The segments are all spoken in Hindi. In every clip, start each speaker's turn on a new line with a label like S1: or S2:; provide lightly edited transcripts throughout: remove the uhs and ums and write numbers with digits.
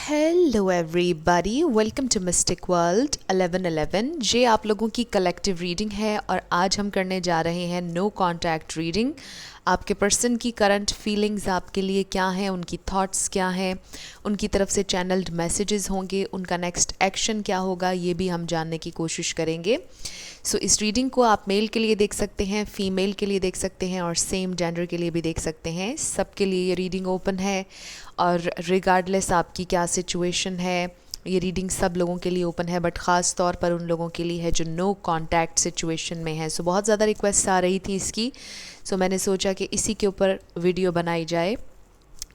S1: Hello everybody, welcome to mystic world 1111। ये आप लोगों की कलेक्टिव रीडिंग है और आज हम करने जा रहे हैं नो कॉन्टैक्ट रीडिंग। आपके पर्सन की करंट फीलिंग्स आपके लिए क्या हैं, उनकी थॉट्स क्या हैं, उनकी तरफ से चैनल्ड मैसेजेस होंगे, उनका नेक्स्ट एक्शन क्या होगा, ये भी हम जानने की कोशिश करेंगे। सो इस रीडिंग को आप मेल के लिए देख सकते हैं, फीमेल के लिए देख सकते हैं और सेम जेंडर के लिए भी देख सकते हैं। सबके लिए ये रीडिंग ओपन है और रिगार्डलेस आपकी क्या सिचुएशन है, ये रीडिंग सब लोगों के लिए ओपन है, बट ख़ास तौर पर उन लोगों के लिए है जो नो कांटेक्ट सिचुएशन में है। सो बहुत ज़्यादा रिक्वेस्ट आ रही थी इसकी, सो मैंने सोचा कि इसी के ऊपर वीडियो बनाई जाए।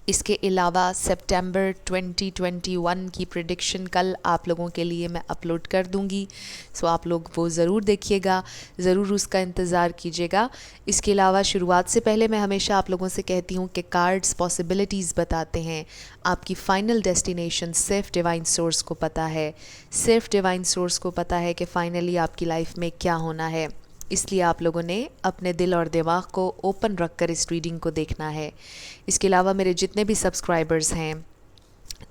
S1: इसके अलावा सितंबर 2021 की प्रेडिक्शन कल आप लोगों के लिए मैं अपलोड कर दूंगी, सो आप लोग वो ज़रूर देखिएगा, ज़रूर उसका इंतज़ार कीजिएगा। इसके अलावा शुरुआत से पहले मैं हमेशा आप लोगों से कहती हूँ कि कार्ड्स पॉसिबिलिटीज़ बताते हैं, आपकी फ़ाइनल डेस्टिनेशन सिर्फ डिवाइन सोर्स को पता है। सिर्फ डिवाइन सोर्स को पता है कि फ़ाइनली आपकी लाइफ में क्या होना है, इसलिए आप लोगों ने अपने दिल और दिमाग को ओपन रखकर इस रीडिंग को देखना है। इसके अलावा मेरे जितने भी सब्सक्राइबर्स हैं,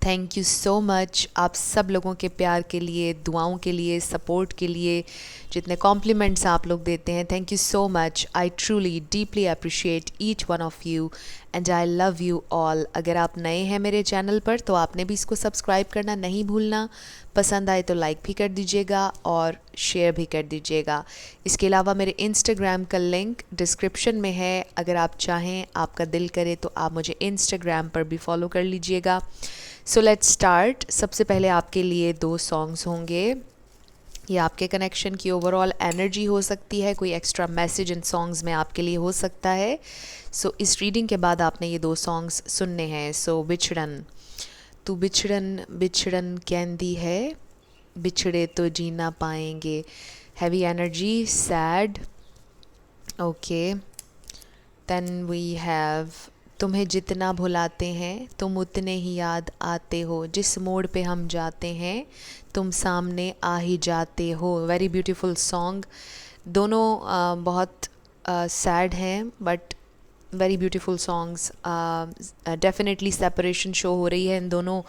S1: थैंक यू सो मच आप सब लोगों के प्यार के लिए, दुआओं के लिए, सपोर्ट के लिए, जितने कॉम्प्लीमेंट्स आप लोग देते हैं, thank you so much. I truly deeply appreciate each one of you and I love you all. अगर आप नए हैं मेरे चैनल पर तो आपने भी इसको सब्सक्राइब करना नहीं भूलना, पसंद आए तो लाइक भी कर दीजिएगा और शेयर भी कर दीजिएगा। इसके अलावा मेरे इंस्टाग्राम का लिंक डिस्क्रिप्शन में है, अगर आप चाहें, आपका दिल करे तो आप मुझे इंस्टाग्राम पर भी फॉलो कर लीजिएगा। सो लेट्स स्टार्ट। सबसे पहले आपके लिए 2 सॉन्ग्स होंगे, ये आपके कनेक्शन की ओवरऑल एनर्जी हो सकती है, कोई एक्स्ट्रा मैसेज इन सॉन्ग्स में आपके लिए हो सकता है। सो इस रीडिंग के बाद आपने ये 2 सॉन्ग्स सुनने हैं। सो बिछड़न, तू बिछड़न बिछड़न कहंदी है, बिछड़े तो जी ना पाएंगे। Heavy energy, sad. Okay, then we have तुम्हें जितना भुलाते हैं तुम उतने ही याद आते हो, जिस मोड़ पे हम जाते हैं तुम सामने आ ही जाते हो। Very beautiful song. दोनों बहुत सैड हैं but very beautiful songs. Definitely separation show हो रही है इन दोनों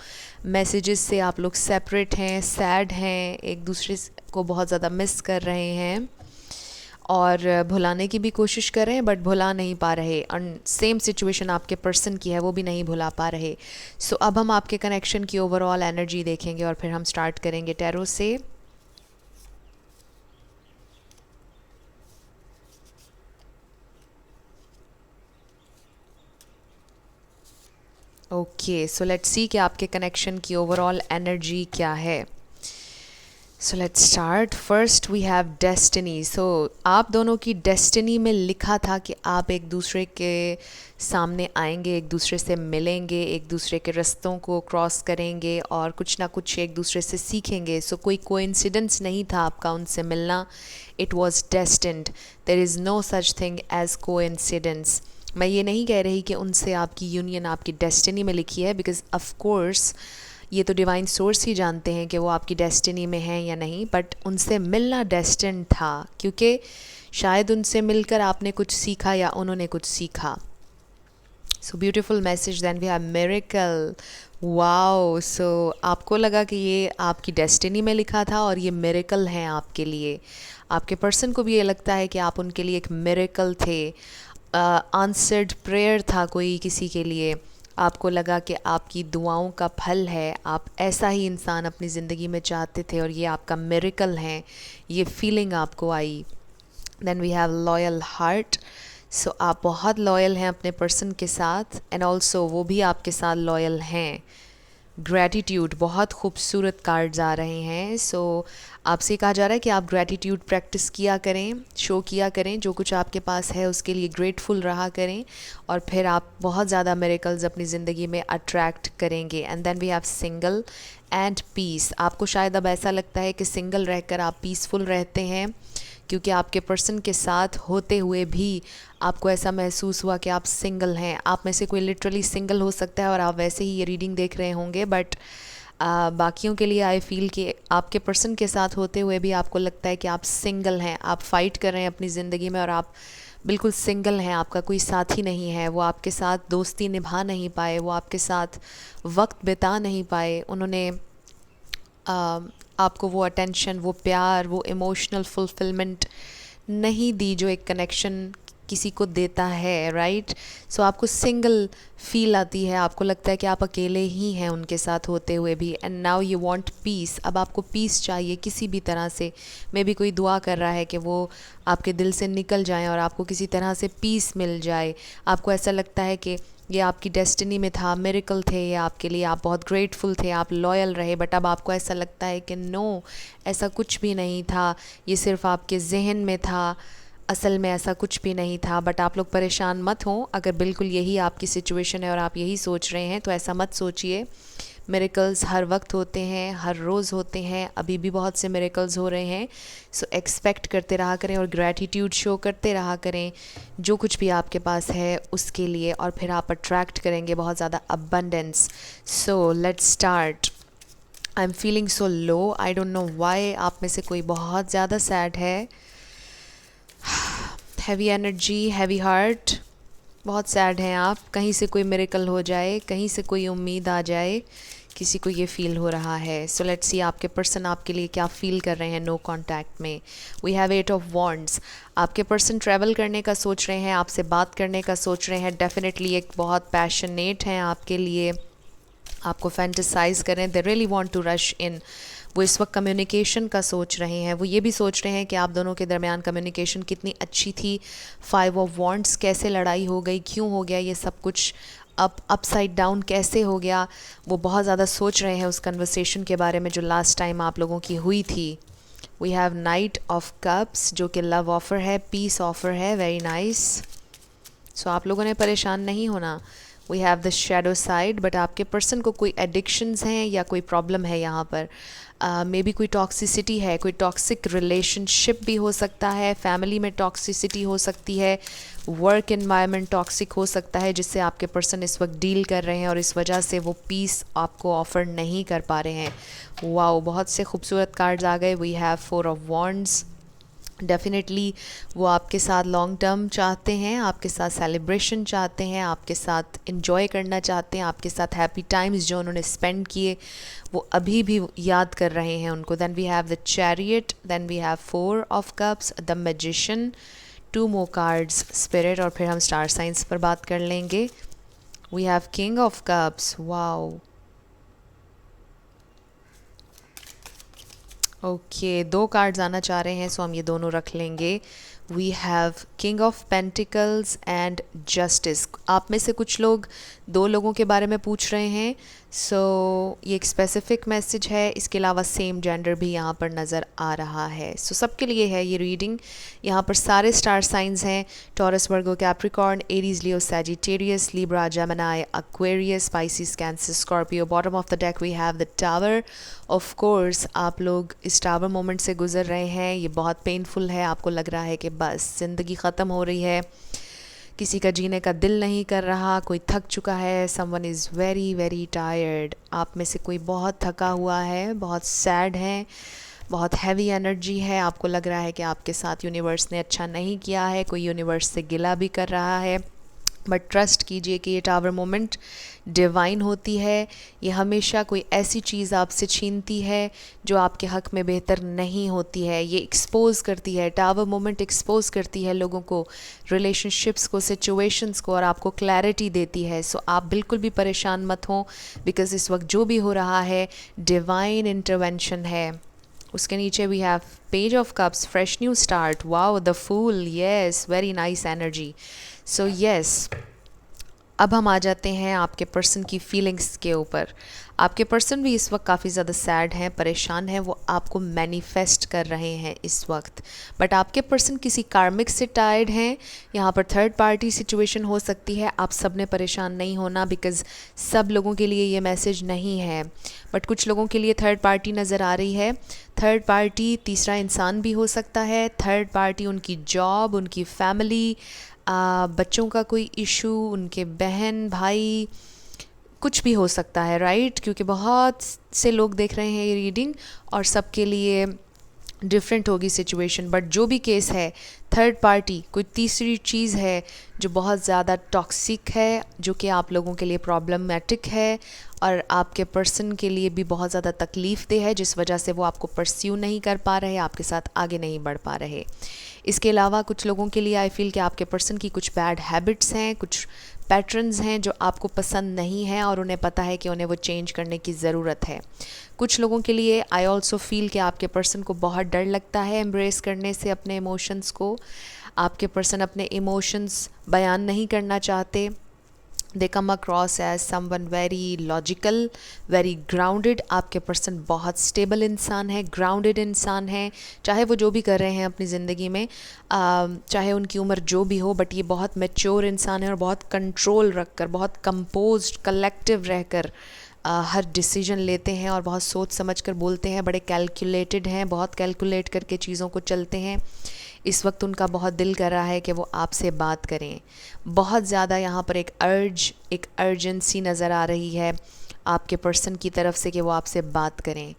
S1: मैसेजेस से। आप लोग सेपरेट हैं, सैड हैं, एक दूसरे को बहुत ज़्यादा मिस कर रहे हैं और भुलाने की भी कोशिश कर रहे हैं बट भुला नहीं पा रहे। और सेम सिचुएशन आपके पर्सन की है, वो भी नहीं भुला पा रहे। सो अब हम आपके कनेक्शन की ओवरऑल एनर्जी देखेंगे और फिर हम स्टार्ट करेंगे टैरो से। ओके, सो लेट्स सी कि आपके कनेक्शन की ओवरऑल एनर्जी क्या है। So let's start. First we have destiny. So आप दोनों की डेस्टिनी में लिखा था कि आप एक दूसरे के सामने आएंगे, एक दूसरे से मिलेंगे, एक दूसरे के रास्तों को क्रॉस करेंगे और कुछ ना कुछ एक दूसरे से सीखेंगे। सो कोई कोइंसिडेंस नहीं था आपका उनसे मिलना, it was destined. There is no such thing as coincidence. मैं ये नहीं कह रही कि उनसे आपकी यूनियन आपकी डेस्टिनी में लिखी है, बिकॉज ऑफ कोर्स ये तो डिवाइन सोर्स ही जानते हैं कि वो आपकी डेस्टिनी में हैं या नहीं, बट उनसे मिलना डेस्टिन्ड था क्योंकि शायद उनसे मिलकर आपने कुछ सीखा या उन्होंने कुछ सीखा। So beautiful message. Then we have miracle. Wow, so आपको लगा कि ये आपकी डेस्टिनी में लिखा था और ये मिरेकल हैं आपके लिए। आपके पर्सन को भी ये लगता है कि आप उनके लिए एक मिरेकल थे, आंसर्ड प्रेयर था कोई किसी के लिए। आपको लगा कि आपकी दुआओं का फल है, आप ऐसा ही इंसान अपनी ज़िंदगी में चाहते थे और ये आपका मिरेकल है, ये फीलिंग आपको आई। Then we have loyal heart. So आप बहुत लॉयल हैं अपने पर्सन के साथ एंड ऑल्सो वो भी आपके साथ लॉयल हैं। ग्रैटिट्यूड, बहुत खूबसूरत कार्ड्स आ रहे हैं। सो आपसे कहा जा रहा है कि आप ग्रैटिट्यूड प्रैक्टिस किया करें, शो किया करें, जो कुछ आपके पास है उसके लिए ग्रेटफुल रहा करें और फिर आप बहुत ज़्यादा मिरेकल्स अपनी ज़िंदगी में अट्रैक्ट करेंगे। And then we have single and peace. आपको शायद अब ऐसा लगता है कि सिंगल रहकर आप पीसफुल रहते हैं क्योंकि आपके पर्सन के साथ होते हुए भी आपको ऐसा महसूस हुआ कि आप सिंगल हैं। आप में से कोई लिटरली सिंगल हो सकता है और आप वैसे ही ये रीडिंग देख रहे होंगे, बट बाकियों के लिए आई फील कि आपके पर्सन के साथ होते हुए भी आपको लगता है कि आप सिंगल हैं, आप फाइट कर रहे हैं अपनी ज़िंदगी में और आप बिल्कुल सिंगल हैं, आपका कोई साथी नहीं है, वो आपके साथ दोस्ती निभा नहीं पाए, वो आपके साथ वक्त बिता नहीं पाए, उन्होंने आ, आपको वो अटेंशन, वो प्यार, वो इमोशनल फुलफिलमेंट नहीं दी जो एक कनेक्शन किसी को देता है, राइट। सो आपको सिंगल फील आती है, आपको लगता है कि आप अकेले ही हैं उनके साथ होते हुए भी। And now you want piece, अब आपको पीस चाहिए किसी भी तरह से। मे बी कोई दुआ कर रहा है कि वो आपके दिल से निकल जाएं और आपको किसी तरह से पीस मिल जाए। आपको ऐसा लगता है कि ये आपकी डेस्टिनी में था, मिरेकल थे ये आपके लिए, आप बहुत ग्रेटफुल थे, आप लॉयल रहे, बट अब आपको ऐसा लगता है कि नो, ऐसा कुछ भी नहीं था, ये सिर्फ आपके जहन में था, असल में ऐसा कुछ भी नहीं था। बट आप लोग परेशान मत हों, अगर बिल्कुल यही आपकी सिचुएशन है और आप यही सोच रहे हैं तो ऐसा मत सोचिए। मिरेकल्स हर वक्त होते हैं, हर रोज़ होते हैं, अभी भी बहुत से मिरेकल्स हो रहे हैं। सो एक्सपेक्ट करते रहा करें और ग्रैटिट्यूड शो करते रहा करें जो कुछ भी आपके पास है उसके लिए, और फिर आप अट्रैक्ट करेंगे बहुत ज़्यादा abundance. So let's start. I am feeling so low, I don't know why. आप में से कोई बहुत ज़्यादा सैड है, हैवी एनर्जी, हैवी हार्ट, बहुत सैड हैं आप। कहीं से कोई मिरेकल हो जाए, कहीं से कोई उम्मीद आ जाए, किसी को ये फ़ील हो रहा है। सो लेट्स सी आपके पर्सन आपके लिए क्या फ़ील कर रहे हैं नो कांटेक्ट में। We have 8 of wands. आपके पर्सन ट्रैवल करने का सोच रहे हैं, आपसे बात करने का सोच रहे हैं, डेफिनेटली एक बहुत पैशनेट हैं आपके लिए, आपको फैंटेसाइज करें, they really want to rush in. वो इस वक्त कम्युनिकेशन का सोच रहे हैं, वो ये भी सोच रहे हैं कि आप दोनों के दरमियान कम्युनिकेशन कितनी अच्छी थी। 5 ऑफ वॉन्ड्स, कैसे लड़ाई हो गई, क्यों हो गया ये सब कुछ, अपसाइड डाउन कैसे हो गया, वो बहुत ज़्यादा सोच रहे हैं उस कन्वर्सेशन के बारे में जो लास्ट टाइम आप लोगों की हुई थी। We have knight of cups जो कि लव ऑफ़र है, पीस ऑफ़र है, वेरी नाइस। सो आप लोगों ने परेशान नहीं होना। We have the shadow side, but आपके पर्सन को कोई एडिक्शंस हैं या कोई प्रॉब्लम है यहाँ पर। मे बी कोई टॉक्सिसिटी है, कोई टॉक्सिक रिलेशनशिप भी हो सकता है, फैमिली में टॉक्सिसिटी हो सकती है, वर्क एनवायरनमेंट टॉक्सिक हो सकता है जिससे आपके पर्सन इस वक्त डील कर रहे हैं और इस वजह से वो पीस आपको ऑफ़र नहीं कर पा रहे हैं। वाओ, बहुत से खूबसूरत कार्ड्स आ गए। We have 4 of wands. Definitely वो आपके साथ लॉन्ग टर्म चाहते हैं, आपके साथ सेलिब्रेशन चाहते हैं, आपके साथ इन्जॉय करना चाहते हैं, आपके साथ हैप्पी टाइम्स जो उन्होंने स्पेंड किए वो अभी भी याद कर रहे हैं उनको। Then we have the chariot, then we have 4 of cups, the magician, 2 more cards spirit, और फिर हम स्टार साइंस पर बात कर लेंगे। We have king of cups. Wow, okay, 2 cards आना चाह रहे हैं, सो हम ये दोनों रख लेंगे। We have king of pentacles and justice. आप में से कुछ लोग 2 लोगों के बारे में पूछ रहे हैं, सो ये एक स्पेसिफिक मैसेज है। इसके अलावा सेम जेंडर भी यहाँ पर नज़र आ रहा है। सो सबके लिए है ये रीडिंग। यहाँ पर सारे स्टार साइंस हैं, Taurus, Virgo, Capricorn, Aries, Leo, Sagittarius, Libra, Gemini, Aquarius, Pisces, Cancer, Scorpio. Bottom of the deck we have the tower. Of course आप लोग इस टावर मोमेंट से गुजर रहे हैं, ये बहुत पेनफुल है, आपको लग रहा है कि बस ज़िंदगी ख़त्म हो रही है, किसी का जीने का दिल नहीं कर रहा, कोई थक चुका है, someone is very very tired. आप में से कोई बहुत थका हुआ है, बहुत सैड है, बहुत हैवी एनर्जी है, आपको लग रहा है कि आपके साथ यूनिवर्स ने अच्छा नहीं किया है, कोई यूनिवर्स से गिला भी कर रहा है। बट ट्रस्ट कीजिए कि ये टावर मोमेंट डिवाइन होती है, ये हमेशा कोई ऐसी चीज़ आपसे छीनती है जो आपके हक़ में बेहतर नहीं होती है। ये एक्सपोज करती है, टावर मोमेंट एक्सपोज करती है लोगों को, रिलेशनशिप्स को, सिचुएशंस को, और आपको क्लैरिटी देती है। सो आप बिल्कुल भी परेशान मत हों, बिकॉज़ इस वक्त जो भी हो रहा है डिवाइन इंटरवेंशन है। उसके नीचे we have page of cups, fresh new start. Wow, the fool, yes, very nice energy. So yes, अब हम आ जाते हैं आपके पर्सन की फीलिंग्स के ऊपर। आपके पर्सन भी इस वक्त काफ़ी ज़्यादा सैड हैं, परेशान हैं, वो आपको मैनिफेस्ट कर रहे हैं इस वक्त। बट आपके पर्सन किसी कार्मिक से टायर्ड हैं, यहाँ पर थर्ड पार्टी सिचुएशन हो सकती है। आप सब ने परेशान नहीं होना, बिकॉज़ सब लोगों के लिए ये मैसेज नहीं है, बट कुछ लोगों के लिए थर्ड पार्टी नज़र आ रही है। थर्ड पार्टी तीसरा इंसान भी हो सकता है, थर्ड पार्टी उनकी जॉब, उनकी फैमिली, बच्चों का कोई इशू, उनके बहन भाई, कुछ भी हो सकता है, राइट? क्योंकि बहुत से लोग देख रहे हैं ये रीडिंग और सबके लिए डिफरेंट होगी सिचुएशन, बट जो भी केस है, थर्ड पार्टी कोई तीसरी चीज़ है जो बहुत ज़्यादा टॉक्सिक है, जो कि आप लोगों के लिए प्रॉब्लमेटिक है और आपके पर्सन के लिए भी बहुत ज़्यादा तकलीफ़ दे है, जिस वजह से वो आपको परस्यू नहीं कर पा रहे, आपके साथ आगे नहीं बढ़ पा रहे। इसके अलावा कुछ लोगों के लिए आई फील कि आपके पर्सन की कुछ बैड हैबिट्स हैं, कुछ पैटर्न्स हैं जो आपको पसंद नहीं हैं और उन्हें पता है कि उन्हें वो चेंज करने की ज़रूरत है। कुछ लोगों के लिए आई ऑल्सो फील कि आपके पर्सन को बहुत डर लगता है एम्ब्रेस करने से अपने इमोशंस को। आपके पर्सन अपने इमोशंस बयान नहीं करना चाहते। They come across as someone very logical, very grounded. आपके पर्सन बहुत स्टेबल इंसान है, ग्राउंडेड इंसान है, चाहे वो जो भी कर रहे हैं अपनी ज़िंदगी में, चाहे उनकी उम्र जो भी हो, बट ये बहुत मैच्योर इंसान है और बहुत कंट्रोल रख कर, बहुत कंपोज्ड, कलेक्टिव रहकर हर डिसीजन लेते हैं और बहुत सोच समझ कर बोलते हैं, बड़े कैलकुलेटेड हैं, बहुत कैलकुलेट करके चीज़ों को चलते हैं। इस वक्त उनका बहुत दिल कर रहा है कि वो आपसे बात करें। बहुत ज़्यादा यहाँ पर एक अर्जेंसी नज़र आ रही है आपके पर्सन की तरफ से कि वो आपसे बात करें।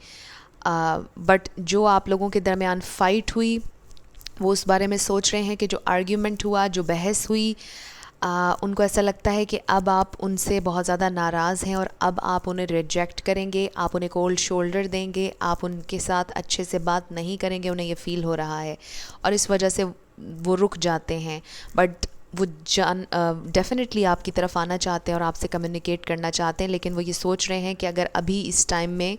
S1: बट जो आप लोगों के दरमियान फ़ाइट हुई, वो उस बारे में सोच रहे हैं कि जो आर्ग्यूमेंट हुआ, जो बहस हुई, उनको ऐसा लगता है कि अब आप उनसे बहुत ज़्यादा नाराज़ हैं और अब आप उन्हें रिजेक्ट करेंगे, आप उन्हें कोल्ड शोल्डर देंगे, आप उनके साथ अच्छे से बात नहीं करेंगे, उन्हें ये फ़ील हो रहा है और इस वजह से वो रुक जाते हैं। बट वो डेफिनेटली आपकी तरफ आना चाहते हैं और आपसे कम्युनिकेट करना चाहते हैं, लेकिन वो ये सोच रहे हैं कि अगर अभी इस टाइम में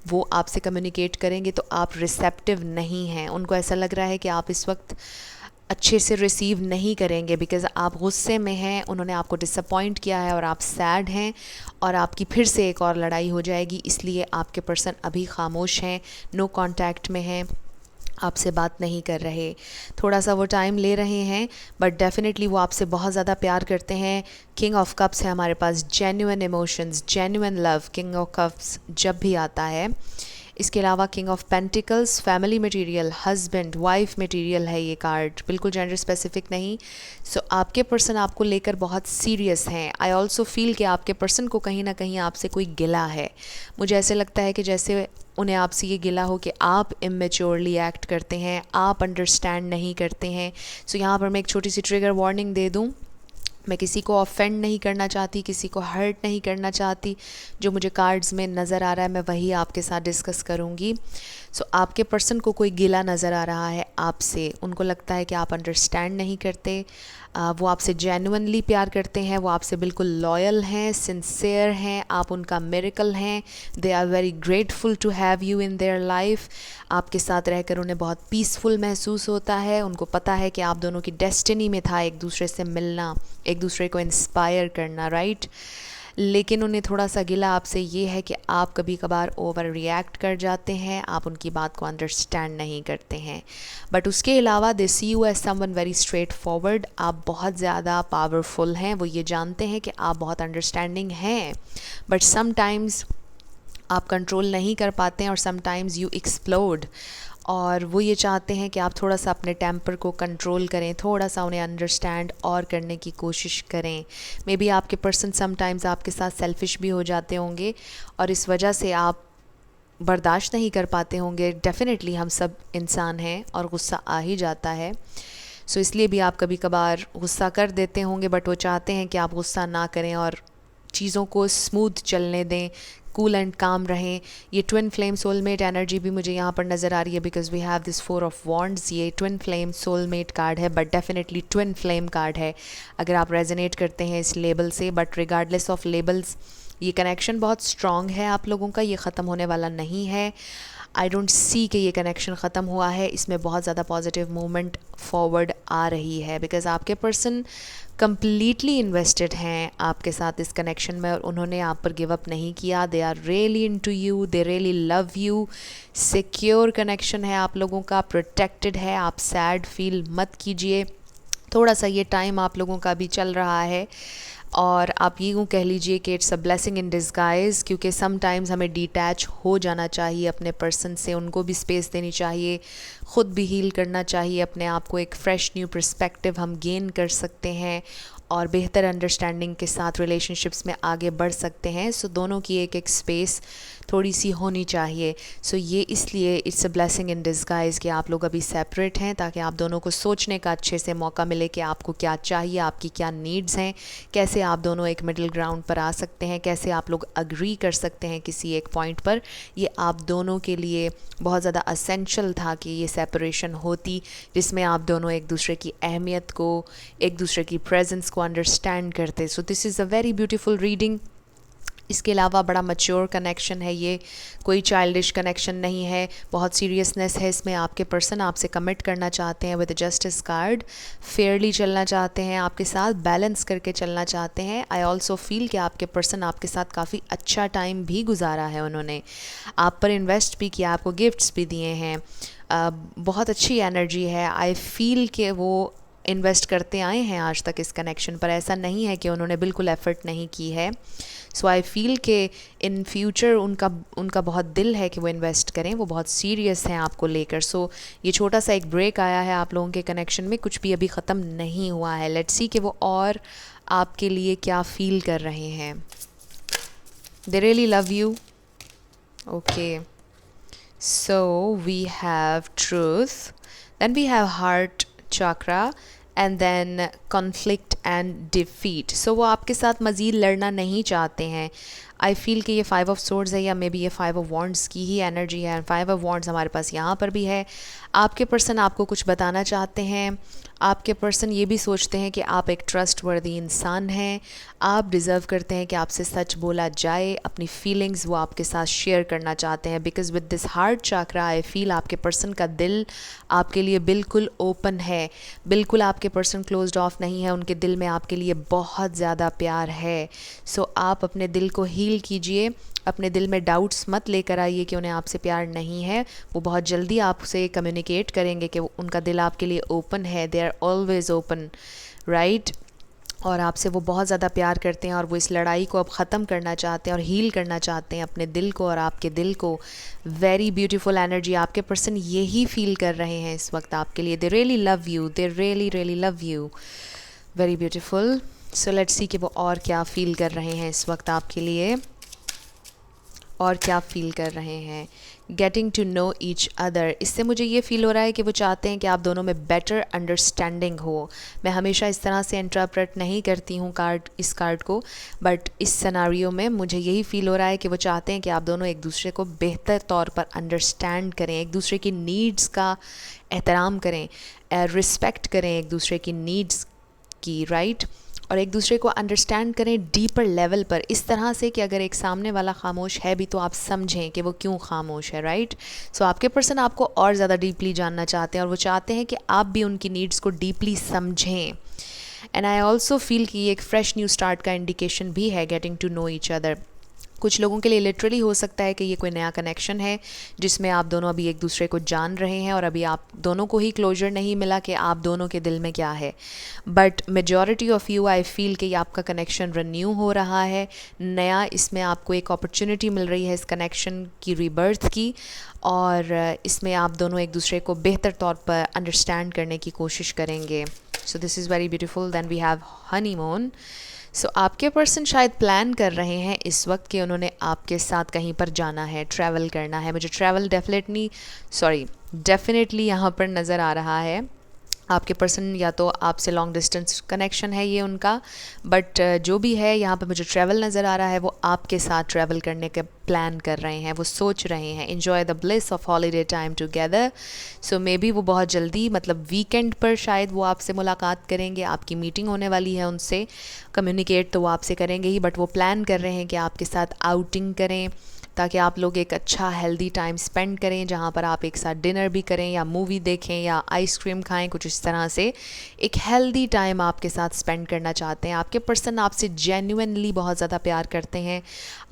S1: वो आपसे कम्युनिकेट करेंगे तो आप रिसेप्टिव नहीं हैं। उनको ऐसा लग रहा है कि आप इस वक्त अच्छे से रिसीव नहीं करेंगे बिकॉज़ आप गुस्से में हैं, उन्होंने आपको डिसअपॉइंट किया है और आप सैड हैं और आपकी फिर से एक और लड़ाई हो जाएगी। इसलिए आपके पर्सन अभी खामोश हैं, नो कांटेक्ट में हैं, आपसे बात नहीं कर रहे, थोड़ा सा वो टाइम ले रहे हैं, बट डेफिनेटली वो आपसे बहुत ज़्यादा प्यार करते हैं। किंग ऑफ कप्स है हमारे पास, genuine emotions, genuine love, king of cups जब भी आता है। इसके अलावा king of pentacles, family material, husband wife material है ये कार्ड, बिल्कुल जेंडर स्पेसिफिक नहीं। सो आपके पर्सन आपको लेकर बहुत सीरियस हैं। आई ऑल्सो फील कि आपके पर्सन को कहीं ना कहीं आपसे कोई गिला है। मुझे ऐसे लगता है कि जैसे उन्हें आपसे ये गिला हो कि आप इमेच्योरली एक्ट करते हैं, आप अंडरस्टैंड नहीं करते हैं। सो यहाँ पर मैं एक छोटी सी ट्रिगर वार्निंग दे दूँ, मैं किसी को ऑफेंड नहीं करना चाहती, किसी को हर्ट नहीं करना चाहती। जो मुझे कार्ड्स में नज़र आ रहा है मैं वही आपके साथ डिस्कस करूँगी। सो आपके पर्सन को कोई गिला नज़र आ रहा है आपसे, उनको लगता है कि आप अंडरस्टैंड नहीं करते। वो आपसे जेन्युइनली प्यार करते हैं, वो आपसे बिल्कुल लॉयल हैं, सिंसियर हैं, आप उनका मिरेकल हैं। They are very grateful to have you in their life. आपके साथ रहकर उन्हें बहुत पीसफुल महसूस होता है। उनको पता है कि आप दोनों की डेस्टिनी में था एक दूसरे से मिलना, एक दूसरे को इंस्पायर करना, राइट। लेकिन उन्हें थोड़ा सा गिला आपसे ये है कि आप कभी कभार ओवर रिएक्ट कर जाते हैं, आप उनकी बात को अंडरस्टैंड नहीं करते हैं। बट उसके अलावा they see you as someone very straightforward. आप बहुत ज़्यादा पावरफुल हैं, वो ये जानते हैं कि आप बहुत अंडरस्टैंडिंग हैं, बट समटाइम्स आप कंट्रोल नहीं कर पाते हैं और समटाइम्स यू एक्सप्लोड। और वो ये चाहते हैं कि आप थोड़ा सा अपने टेम्पर को कंट्रोल करें, थोड़ा सा उन्हें अंडरस्टैंड और करने की कोशिश करें। मे बी आपके पर्सन समटाइम्स आपके साथ सेल्फिश भी हो जाते होंगे और इस वजह से आप बर्दाश्त नहीं कर पाते होंगे। डेफिनेटली हम सब इंसान हैं और गुस्सा आ ही जाता है। सो इसलिए भी आप कभी कभार गुस्सा कर देते होंगे, बट वो चाहते हैं कि आप गुस्सा ना करें और चीज़ों को स्मूथ चलने दें, कूल एंड काम रहें। ये ट्विन फ्लेम सोलमेट एनर्जी भी मुझे यहाँ पर नज़र आ रही है because we have this 4 of wands. ये ट्विन फ्लेम सोलमेट कार्ड है, but definitely twin flame card है अगर आप रेजोनेट करते हैं इस लेबल से। बट रिगार्डलेस ऑफ लेबल्स ये कनेक्शन बहुत स्ट्रॉन्ग है आप लोगों का, ये ख़त्म होने वाला नहीं है। आई डोंट सी कि ये कनेक्शन ख़त्म हुआ है, इसमें बहुत ज़्यादा पॉजिटिव मूवमेंट फॉरवर्ड आ रही है बिकॉज़ आपके पर्सन कम्प्लीटली इन्वेस्टेड हैं आपके साथ इस कनेक्शन में और उन्होंने आप पर गिव अप नहीं किया। They are really into you, they really love you. Secure connection है आप लोगों का, प्रोटेक्टेड है। आप सैड फील मत कीजिए, थोड़ा सा ये टाइम आप लोगों का भी चल रहा है और आप यूँ कह लीजिए कि it's a blessing in disguise, क्योंकि समटाइम्स हमें डिटैच हो जाना चाहिए अपने पर्सन से, उनको भी स्पेस देनी चाहिए, ख़ुद भी हील करना चाहिए अपने आप को। एक फ़्रेश न्यू पर्सपेक्टिव हम गेन कर सकते हैं और बेहतर अंडरस्टैंडिंग के साथ रिलेशनशिप्स में आगे बढ़ सकते हैं। सो दोनों की एक स्पेस थोड़ी सी होनी चाहिए। सो ये इसलिए it's a blessing in disguise कि आप लोग अभी सेपरेट हैं, ताकि आप दोनों को सोचने का अच्छे से मौका मिले कि आपको क्या चाहिए, आपकी क्या नीड्स हैं, कैसे आप दोनों एक मिडिल ग्राउंड पर आ सकते हैं, कैसे आप लोग अग्री कर सकते हैं किसी एक पॉइंट पर। ये आप दोनों के लिए बहुत ज़्यादा असेंशियल था कि ये सेपरेशन होती, जिसमें आप दोनों एक दूसरे की अहमियत को, एक दूसरे की प्रेजेंस को अंडरस्टैंड करते। सो this is a very beautiful reading. इसके अलावा बड़ा मैच्योर कनेक्शन है ये, कोई चाइल्डिश कनेक्शन नहीं है, बहुत सीरियसनेस है इसमें। आपके पर्सन आपसे कमिट करना चाहते हैं विद जस्टिस कार्ड, फेयरली चलना चाहते हैं आपके साथ, बैलेंस करके चलना चाहते हैं। आई ऑल्सो फील कि आपके पर्सन आपके साथ काफ़ी अच्छा टाइम भी गुजारा है, उन्होंने आप पर इन्वेस्ट भी किया, आपको गिफ्ट्स भी दिए हैं। बहुत अच्छी एनर्जी है। आई फील कि वो इन्वेस्ट करते आए हैं आज तक इस कनेक्शन पर, ऐसा नहीं है कि उन्होंने बिल्कुल एफ़र्ट नहीं की है। सो आई फील कि इन फ्यूचर उनका बहुत दिल है कि वो इन्वेस्ट करें, वो बहुत सीरियस हैं आपको लेकर। सो ये छोटा सा एक ब्रेक आया है आप लोगों के कनेक्शन में, कुछ भी अभी ख़त्म नहीं हुआ है। लेट्स सी कि वो और आपके लिए क्या फील कर रहे हैं। They really love you. Okay, so we have truth, then we have heart chakra and then conflict and defeat. So वो आपके साथ मज़ीद लड़ना नहीं चाहते हैं। आई फील कि ये 5 ऑफ सोर्ड्स है, या मे बी ये 5 ऑफ वॉन्ड्स की ही एनर्जी है। 5 ऑफ वॉन्ड्स हमारे पास यहाँ पर भी है। आपके पर्सन आपको कुछ बताना चाहते हैं। आपके पर्सन ये भी सोचते हैं कि आप एक ट्रस्टवर्दी इंसान हैं, आप डिज़र्व करते हैं कि आपसे सच बोला जाए, अपनी फीलिंग्स वो आपके साथ शेयर करना चाहते हैं। Because with this heart chakra I feel आपके पर्सन का दिल आपके लिए बिल्कुल ओपन है, बिल्कुल आपके पर्सन क्लोज्ड ऑफ नहीं है, उनके दिल में आपके लिए बहुत ज़्यादा प्यार है। सो आप अपने दिल को हील कीजिए, अपने दिल में डाउट्स मत लेकर आइए कि उन्हें आपसे प्यार नहीं है। वो बहुत जल्दी आपसे कम्युनिकेट करेंगे कि उनका दिल आपके लिए ओपन है। They are always open, right. और आपसे वो बहुत ज़्यादा प्यार करते हैं, और वो इस लड़ाई को अब ख़त्म करना चाहते हैं और हील करना चाहते हैं अपने दिल को और आपके दिल को। वेरी ब्यूटीफुल एनर्जी, आपके पर्सन यही फील कर रहे हैं इस वक्त आपके लिए। दे really love you, they really really love you. Very beautiful. So let's see कि वो और क्या फील कर रहे हैं इस वक्त आपके लिए, और क्या फ़ील कर रहे हैं। Getting to know each other, इससे मुझे ये फ़ील हो रहा है कि वो चाहते हैं कि आप दोनों में बेटर अंडरस्टैंडिंग हो। मैं हमेशा इस तरह से इंटरप्रेट नहीं करती हूँ इस कार्ड को, बट इस सिनेरियो में मुझे यही फ़ील हो रहा है कि वो चाहते हैं कि आप दोनों एक दूसरे को बेहतर तौर पर अंडरस्टैंड करें, एक दूसरे की नीड्स का एहतराम करें, रिस्पेक्ट करें एक दूसरे की नीड्स की, राइट। और एक दूसरे को अंडरस्टैंड करें डीपर लेवल पर, इस तरह से कि अगर एक सामने वाला खामोश है भी तो आप समझें कि वो क्यों खामोश है, राइट। सो आपके पर्सन आपको और ज़्यादा डीपली जानना चाहते हैं, और वो चाहते हैं कि आप भी उनकी नीड्स को डीपली समझें। एंड आई ऑल्सो फील कि ये एक फ्रेश न्यू स्टार्ट का इंडिकेशन भी है, getting to know each other. कुछ लोगों के लिए लिटरली हो सकता है कि ये कोई नया कनेक्शन है जिसमें आप दोनों अभी एक दूसरे को जान रहे हैं, और अभी आप दोनों को ही क्लोजर नहीं मिला कि आप दोनों के दिल में क्या है। But majority of you I feel कि आपका कनेक्शन रिन्यू हो रहा है, नया, इसमें आपको एक अपॉर्चुनिटी मिल रही है इस कनेक्शन की रीबर्थ की, और इसमें आप दोनों एक दूसरे को बेहतर तौर पर अंडरस्टैंड करने की कोशिश करेंगे। So this is very beautiful. Then we have honeymoon. So आपके पर्सन शायद प्लान कर रहे हैं इस वक्त कि उन्होंने आपके साथ कहीं पर जाना है, ट्रैवल करना है। मुझे ट्रैवल डेफिनेटली यहाँ पर नज़र आ रहा है। आपके पर्सन या तो आपसे लॉन्ग डिस्टेंस कनेक्शन है ये उनका, बट जो भी है यहाँ पे मुझे ट्रैवल नज़र आ रहा है। वो आपके साथ ट्रैवल करने के प्लान कर रहे हैं, वो सोच रहे हैं enjoy the bliss of holiday time together. So may be वो बहुत जल्दी, मतलब वीकेंड पर शायद वो आपसे मुलाकात करेंगे, आपकी मीटिंग होने वाली है उनसे। कम्युनिकेट तो वो आपसे करेंगे ही, बट वो प्लान कर रहे हैं कि आपके साथ आउटिंग करें, ताकि आप लोग एक अच्छा हेल्दी टाइम स्पेंड करें, जहाँ पर आप एक साथ डिनर भी करें या मूवी देखें या आइसक्रीम खाएं, कुछ इस तरह से एक हेल्दी टाइम आपके साथ स्पेंड करना चाहते हैं। आपके पर्सन आपसे जेन्युइनली बहुत ज़्यादा प्यार करते हैं।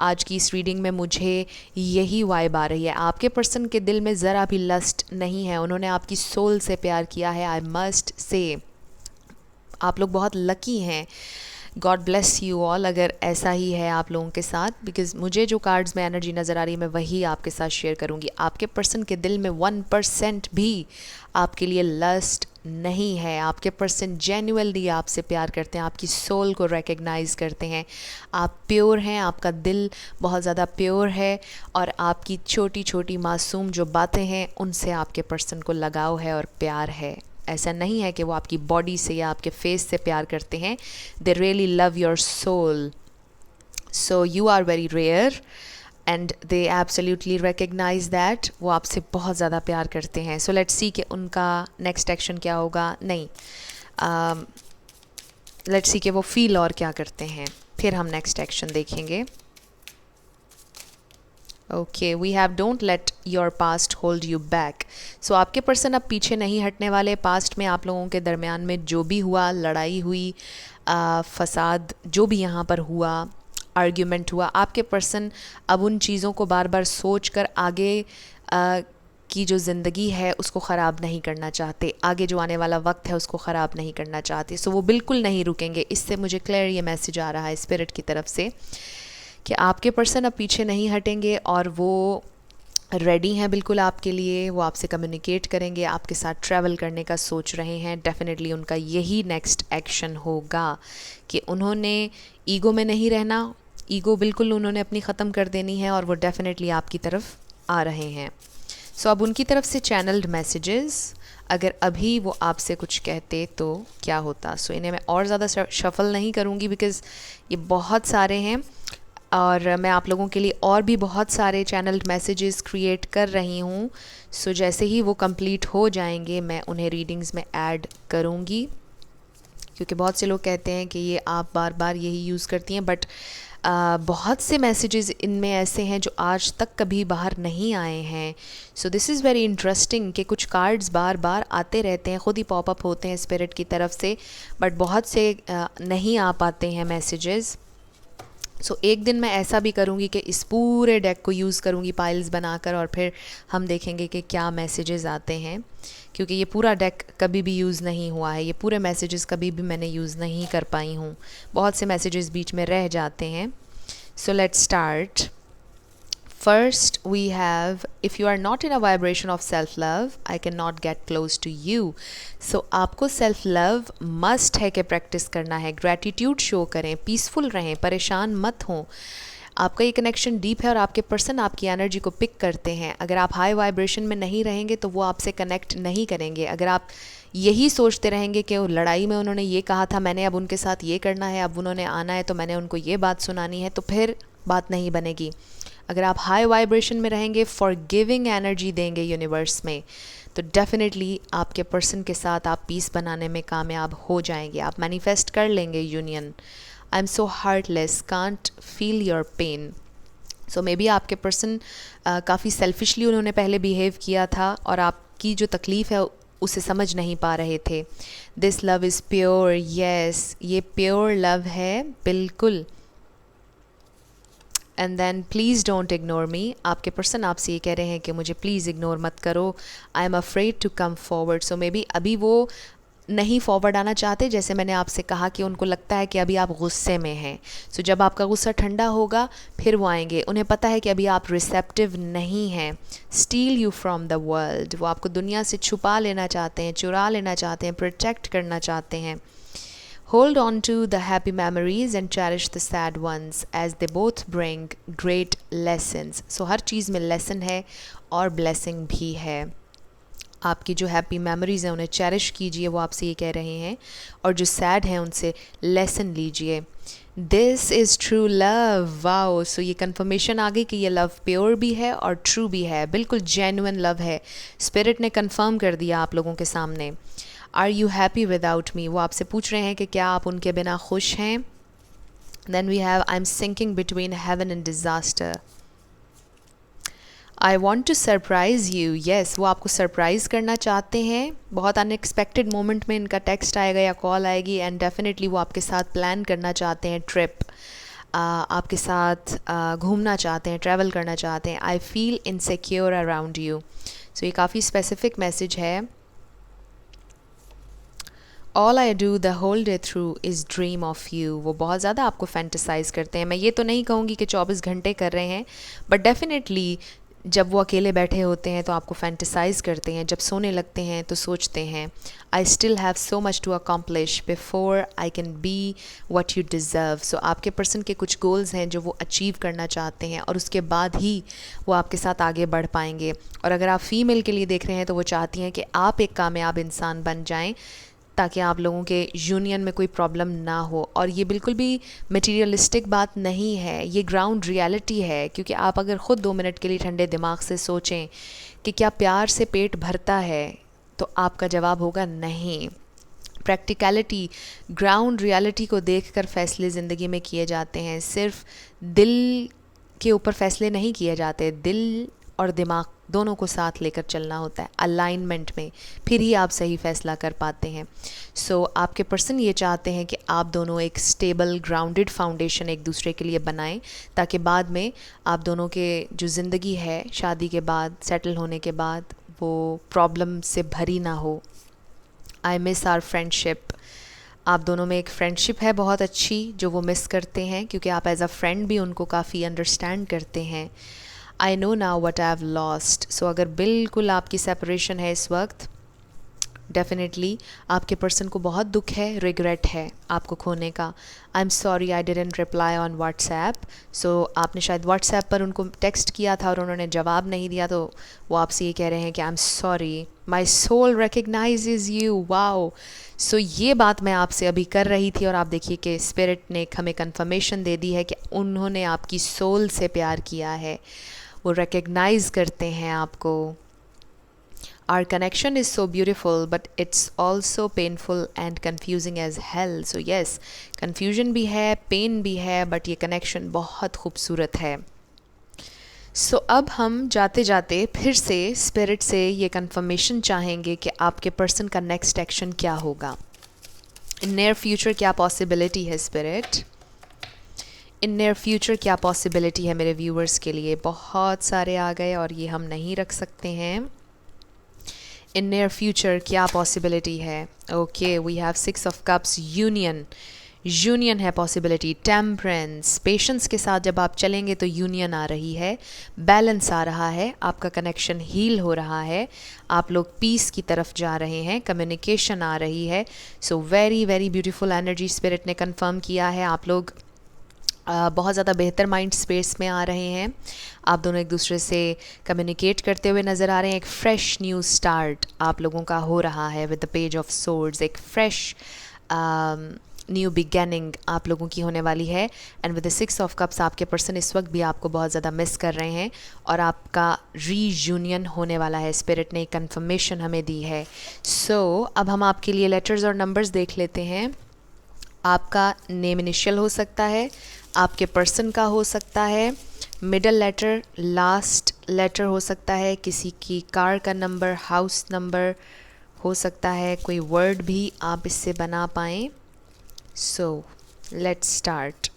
S1: आज की इस रीडिंग में मुझे यही वाइब आ रही है। आपके पर्सन के दिल में ज़रा भी लस्ट नहीं है, उन्होंने आपकी सोल से प्यार किया है। आई मस्ट से आप लोग बहुत लकी हैं। गॉड ब्लेस यू ऑल अगर ऐसा ही है आप लोगों के साथ, बिकॉज मुझे जो कार्ड्स में एनर्जी नज़र आ रही है मैं वही आपके साथ शेयर करूँगी। आपके पर्सन के दिल में 1% भी आपके लिए लस्ट नहीं है। आपके पर्सन जेन्युइनली आपसे प्यार करते हैं, आपकी सोल को रिकग्नाइज़ करते हैं। आप प्योर हैं, आपका दिल बहुत ज़्यादा प्योर है और आपकी छोटी छोटी मासूम जो बातें हैं उनसे आपके पर्सन को लगाव है और प्यार है। ऐसा नहीं है कि वो आपकी बॉडी से या आपके फेस से प्यार करते हैं। They really love your soul. So you are very rare and they absolutely recognize that. वो आपसे बहुत ज़्यादा प्यार करते हैं। सो लेट्स सी कि उनका नेक्स्ट एक्शन क्या होगा। नहीं, लेट्स सी कि वो फील और क्या करते हैं, फिर हम नेक्स्ट एक्शन देखेंगे। Okay, we have don't let your past hold you back. So आपके पर्सन अब पीछे नहीं हटने वाले। पास्ट में आप लोगों के दरमियान में जो भी हुआ, लड़ाई हुई, फसाद जो भी यहाँ पर हुआ, आर्ग्यूमेंट हुआ, आपके पर्सन अब उन चीज़ों को बार बार सोच कर आगे की जो ज़िंदगी है उसको ख़राब नहीं करना चाहते, आगे जो आने वाला वक्त है उसको ख़राब नहीं करना चाहते। सो वो बिल्कुल नहीं रुकेंगे। इससे मुझे क्लियर ये मैसेज आ रहा है स्पिरिट की तरफ से कि आपके पर्सन अब पीछे नहीं हटेंगे और वो रेडी हैं बिल्कुल आपके लिए। वो आपसे कम्युनिकेट करेंगे, आपके साथ ट्रैवल करने का सोच रहे हैं। डेफिनेटली उनका यही नेक्स्ट एक्शन होगा कि उन्होंने ईगो में नहीं रहना। ईगो बिल्कुल उन्होंने अपनी ख़त्म कर देनी है और वो डेफिनेटली आपकी तरफ आ रहे हैं। सो अब उनकी तरफ से चैनल्ड मैसेजेस, अगर अभी वो आपसे कुछ कहते तो क्या होता। सो इन्हें मैं और ज़्यादा शफल नहीं करूँगी बिकॉज़ ये बहुत सारे हैं और मैं आप लोगों के लिए और भी बहुत सारे चैनल्ड मैसेजेस क्रिएट कर रही हूँ। सो जैसे ही वो कंप्लीट हो जाएंगे मैं उन्हें रीडिंग्स में ऐड करूँगी, क्योंकि बहुत से लोग कहते हैं कि ये आप बार बार यही यूज़ करती हैं, बट बहुत से मैसेजेस इनमें ऐसे हैं जो आज तक कभी बाहर नहीं आए हैं। सो दिस इज़ वेरी इंटरेस्टिंग कि कुछ कार्ड्स बार बार आते रहते हैं, ख़ुद ही पॉपअप होते हैं स्पिरिट की तरफ से, बट बहुत से नहीं आ पाते हैं मैसेजेस। सो एक दिन मैं ऐसा भी करूँगी कि इस पूरे डेक को यूज़ करूँगी पाइल्स बनाकर और फिर हम देखेंगे कि क्या मैसेजेस आते हैं, क्योंकि ये पूरा डेक कभी भी यूज़ नहीं हुआ है। ये पूरे मैसेजेस कभी भी मैंने यूज़ नहीं कर पाई हूँ, बहुत से मैसेजेस बीच में रह जाते हैं। सो let's start. First, we have, if you are not in a vibration of self-love, I cannot get close to you. So, आपको self-love must है कि प्रैक्टिस करना है। ग्रैटिट्यूड शो करें, पीसफुल रहें, परेशान मत हों। आपका ये कनेक्शन डीप है और आपके पर्सन आपकी एनर्जी को पिक करते हैं। अगर आप हाई वाइब्रेशन में नहीं रहेंगे तो वो आपसे कनेक्ट नहीं करेंगे। अगर आप यही सोचते रहेंगे कि लड़ाई में उन्होंने ये कहा था, मैंने अब उनके साथ ये करना है, अब उन्होंने आना है तो मैंने उनको ये बात सुनानी है, तो फिर बात नहीं बनेगी। अगर आप हाई वाइब्रेशन में रहेंगे, फॉरगिविंग एनर्जी देंगे यूनिवर्स में, तो डेफिनेटली आपके पर्सन के साथ आप पीस बनाने में कामयाब हो जाएंगे। आप मैनिफेस्ट कर लेंगे union. I am so heartless, can't feel your pain. So maybe आपके पर्सन काफ़ी सेल्फिशली उन्होंने पहले बिहेव किया था और आपकी जो तकलीफ़ है उसे समझ नहीं पा रहे थे। This love is pure, yes, ये प्योर लव है बिल्कुल। And then please don't ignore me. आपके पर्सन आपसे ये कह रहे हैं कि मुझे प्लीज़ इग्नोर मत करो। I am afraid to come forward. So maybe अभी वो नहीं फॉरवर्ड आना चाहते, जैसे मैंने आपसे कहा कि उनको लगता है कि अभी आप गुस्से में हैं। सो जब आपका गुस्सा ठंडा होगा फिर वो आएंगे। उन्हें पता है कि अभी आप रिसेप्टिव नहीं हैं। Still you from the world, वो आपको दुनिया से छुपा लेना चाहते हैं, चुरा लेना चाहते हैं, प्रोटेक्ट करना चाहते हैं। Hold on to the happy memories and cherish the sad ones as they both bring great lessons. So हर चीज़ में lesson है और blessing भी है। आपकी जो हैप्पी मेमोरीज़ हैं उन्हें चेरिश कीजिए, वो आपसे ये कह रहे हैं, और जो सैड हैं उनसे लेसन लीजिए। This is true love. Wow, so ये कंफर्मेशन आ गई कि ये लव प्योर भी है और ट्रू भी है, बिल्कुल जेन्युइन लव है। स्पिरिट ने कंफर्म कर दिया आप लोगों के सामने। Are you happy without me, वो आपसे पूछ रहे हैं कि क्या आप उनके बिना खुश हैं। Then we have I am sinking between heaven and disaster. I want to surprise you, yes, वो आपको सरप्राइज़ करना चाहते हैं। बहुत अनएक्सपेक्टेड मोमेंट में इनका टेक्स्ट आएगा या कॉल आएगी, एंड डेफिनेटली वो आपके साथ प्लान करना चाहते हैं ट्रिप, आपके साथ घूमना चाहते हैं, ट्रैवल करना चाहते हैं। I feel insecure around you. So ये काफ़ी स्पेसिफिक मैसेज है। All I do the whole day through is dream of you. वो बहुत ज़्यादा आपको फैंटिसाइज़ करते हैं। मैं ये तो नहीं कहूँगी कि 24 घंटे कर रहे हैं, बट डेफिनेटली जब वो अकेले बैठे होते हैं तो आपको फैंटिसाइज़ करते हैं। जब सोने लगते हैं तो सोचते हैं I still have so much to accomplish before I can be what you deserve. So आपके पर्सन के कुछ गोल्स हैं जो वो अचीव करना चाहते हैं और उसके बाद ही वो आपके साथ आगे बढ़ पाएंगे। और अगर आप फ़ीमेल के लिए देख रहे हैं तो वो चाहती हैं कि आप एक कामयाब इंसान बन जाएं ताकि आप लोगों के यूनियन में कोई प्रॉब्लम ना हो। और ये बिल्कुल भी मटीरियलिस्टिक बात नहीं है, ये ग्राउंड रियलिटी है। क्योंकि आप अगर ख़ुद 2 मिनट के लिए ठंडे दिमाग से सोचें कि क्या प्यार से पेट भरता है, तो आपका जवाब होगा नहीं। प्रैक्टिकलिटी, ग्राउंड रियलिटी को देखकर फ़ैसले ज़िंदगी में किए जाते हैं। सिर्फ दिल के ऊपर फ़ैसले नहीं किए जाते, दिल और दिमाग दोनों को साथ लेकर चलना होता है अलाइनमेंट में, फिर ही आप सही फ़ैसला कर पाते हैं। सो आपके पर्सन ये चाहते हैं कि आप दोनों एक स्टेबल ग्राउंडेड फाउंडेशन एक दूसरे के लिए बनाएं, ताकि बाद में आप दोनों के जो ज़िंदगी है शादी के बाद, सेटल होने के बाद, वो प्रॉब्लम से भरी ना हो। I miss our friendship. आप दोनों में एक फ्रेंडशिप है बहुत अच्छी जो वो मिस करते हैं, क्योंकि आप एज अ फ्रेंड भी उनको काफ़ी अंडरस्टैंड करते हैं। I know now what I have lost. So अगर बिल्कुल आपकी सेपरेशन है इस वक्त, डेफिनेटली आपके पर्सन को बहुत दुख है, रिग्रेट है आपको खोने का। I am sorry I didn't reply on WhatsApp. So आपने शायद व्हाट्सएप पर उनको टेक्स्ट किया था और उन्होंने जवाब नहीं दिया, तो वो आपसे ये कह रहे हैं कि I am sorry, my soul recognises you. Wow. So ये बात मैं आपसे अभी कर रही थी और आप देखिए कि स्पिरिट ने हमें कंफर्मेशन दे दी है कि उन्होंने आपकी सोल से प्यार किया है, वो रिकग्नाइज़ करते हैं आपको। Our connection is so beautiful, but it's also painful and confusing as hell. So yes, confusion भी है, pain भी है, but ये connection बहुत खूबसूरत है। So अब हम जाते जाते फिर से spirit से ये confirmation चाहेंगे कि आपके person का next action क्या होगा। In near future क्या possibility है spirit? इन नियर फ्यूचर क्या पॉसिबिलिटी है मेरे व्यूअर्स के लिए? बहुत सारे आ गए और ये हम नहीं रख सकते हैं। इन नियर फ्यूचर क्या पॉसिबिलिटी है? Okay, we have 6 of cups, union. Union है पॉसिबिलिटी, टेम्परेंस, पेशेंस के साथ जब आप चलेंगे तो यूनियन आ रही है, बैलेंस आ रहा है, आपका कनेक्शन हील हो रहा है, आप लोग पीस की तरफ जा रहे हैं, कम्युनिकेशन आ रही है। So very very beautiful energy spirit ने कंफर्म किया है। आप लोग बहुत ज़्यादा बेहतर माइंड स्पेस में आ रहे हैं। आप दोनों एक दूसरे से कम्युनिकेट करते हुए नज़र आ रहे हैं। एक फ्रेश न्यू स्टार्ट आप लोगों का हो रहा है with the page of swords. एक फ्रेश न्यू बिगनिंग आप लोगों की होने वाली है। And with the 6 of cups आपके पर्सन इस वक्त भी आपको बहुत ज़्यादा मिस कर रहे हैं और आपका रीयूनियन होने वाला है। स्पिरिट ने एक कन्फर्मेशन हमें दी है। सो अब हम आपके लिए लेटर्स और नंबर्स देख लेते हैं। आपका नेम इनिशियल हो सकता है, आपके पर्सन का हो सकता है, मिडल लेटर, लास्ट लेटर हो सकता है, किसी की कार का नंबर, हाउस नंबर हो सकता है, कोई वर्ड भी आप इससे बना पाएँ। So let's start.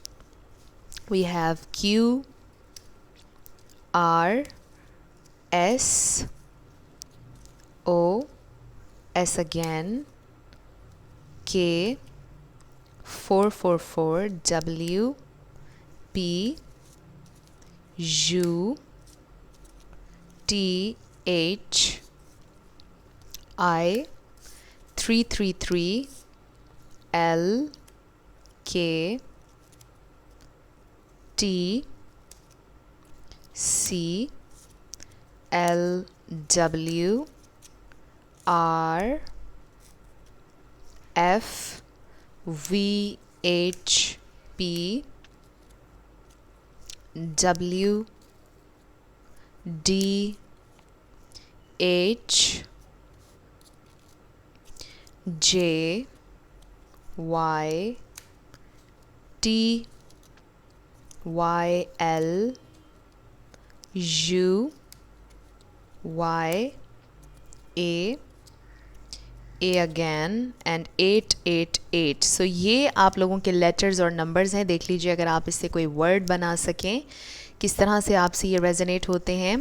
S1: We have Q R S O S again K 444 W P U T H I 333 L K T C L W R F V H P W D H J Y T Y L U Y A again and 888। सो ये आप लोगों के लेटर्स और नंबर्स हैं। देख लीजिए अगर आप इससे कोई वर्ड बना सकें, किस तरह से आपसे ये रेजोनेट होते हैं।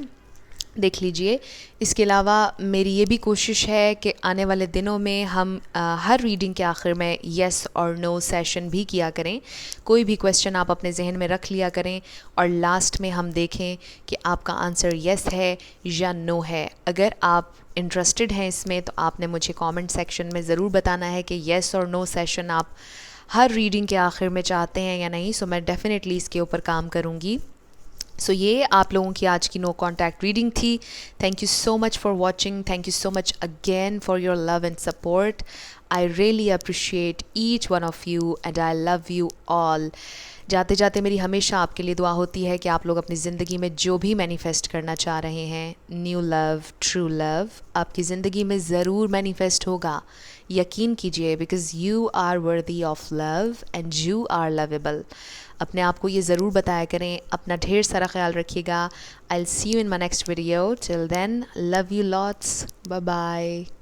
S1: देख लीजिए। इसके अलावा मेरी ये भी कोशिश है कि आने वाले दिनों में हम हर रीडिंग के आखिर में येस और नो सेशन भी किया करें। कोई भी क्वेश्चन आप अपने जहन में रख लिया करें और लास्ट में हम देखें कि आपका आंसर येस है या नो है। अगर आप इंटरेस्टेड हैं इसमें तो आपने मुझे कमेंट सेक्शन में ज़रूर बताना है कि येस और नो सेशन आप हर रीडिंग के आखिर में चाहते हैं या नहीं। सो मैं डेफ़िनेटली इसके ऊपर काम करूँगी। सो ये आप लोगों की आज की नो कॉन्टैक्ट रीडिंग थी। Thank you so much for watching. Thank you so much again for your love and support. I really appreciate each one of you and I love you all. जाते जाते मेरी हमेशा आपके लिए दुआ होती है कि आप लोग अपनी ज़िंदगी में जो भी मैनिफेस्ट करना चाह रहे हैं, न्यू लव, ट्रू लव, आपकी ज़िंदगी में ज़रूर मैनिफेस्ट होगा। यकीन कीजिए, because you are worthy of love and you are lovable. अपने आप को ये ज़रूर बताया करें। अपना ढेर सारा ख्याल रखिएगा। I will see you in my next video. Till then, love you lots. Bye bye.